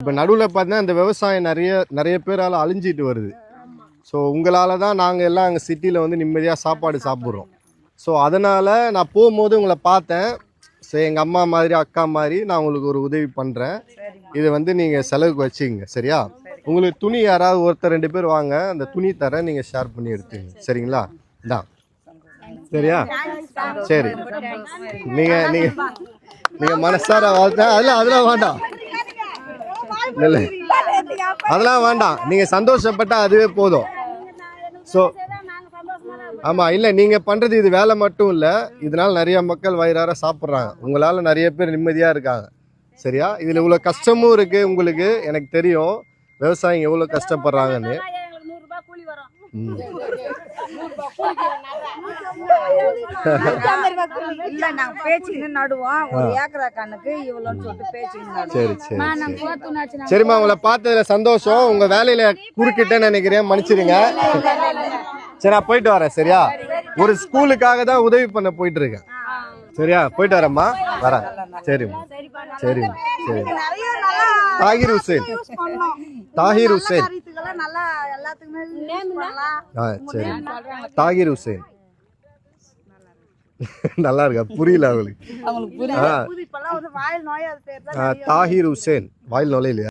இப்போ நடுவில் பார்த்தீங்கன்னா இந்த விவசாயம் நிறைய பேரால் அழிஞ்சிட்டு வருது. ஸோ உங்களால் தான் நாங்கள் எல்லாம் அங்கே சிட்டியில் வந்து நிம்மதியாக சாப்பாடு சாப்பிட்றோம். ஸோ அதனால் நான் போகும்போது உங்களை பார்த்தேன். ஸோ எங்கள் அம்மா மாதிரி அக்கா மாதிரி நான் உங்களுக்கு ஒரு உதவி பண்ணுறேன். இதை வந்து நீங்கள் செலவுக்கு வச்சுக்கங்க, சரியா? உங்களுக்கு துணி யாராவது ஒருத்தர் 2 பேர் வாங்க, அந்த துணி தர நீங்கள் ஷேர் பண்ணி எடுத்துங்க, சரிங்களா? இதான் சரியா? சரி, நீங்கள் மனசார வாழ்த்த அதெல்லாம் வேண்டாம், இல்லை அதெல்லாம் வேண்டாம். நீங்கள் சந்தோஷப்பட்டா அதுவே போதும். ஸோ ஆமாம், இல்லை நீங்கள் பண்ணுறது இது வேலை மட்டும் இல்லை, இதனால் நிறைய மக்கள் வயிறார சாப்பிட்றாங்க. உங்களால் நிறைய பேர் நிம்மதியாக இருக்காங்க, சரியா? இதில் இவ்வளோ கஷ்டமும் இருக்குது உங்களுக்கு. எனக்கு தெரியும் விவசாயிங்க எவ்வளோ கஷ்டப்படுறாங்கன்னு. சரி சரி சரிம்மா, உங்களை பார்த்ததுல சந்தோஷம். உங்க வேலையில குறுக்கிட்டேன்னு நினைக்கிறேன், மன்னிச்சிருங்க. சரி, நான் போயிட்டு வரேன், சரியா? ஒரு ஸ்கூலுக்காக தான் உதவி பண்ண போயிட்டு இருக்கேன், சரியா? போயிட்டு வரேம்மா, வரேன். சரிம்மா, சரிம்மா, சரி. தாகிர் ஹுசேன், தாகிர் ஹுசேன். சரி, தாகிர் ஹுசேன். நல்லா இருக்கா? புரியல அவங்களுக்கு. தாகிர் ஹுசேன் வாயில் நுழையிலையா?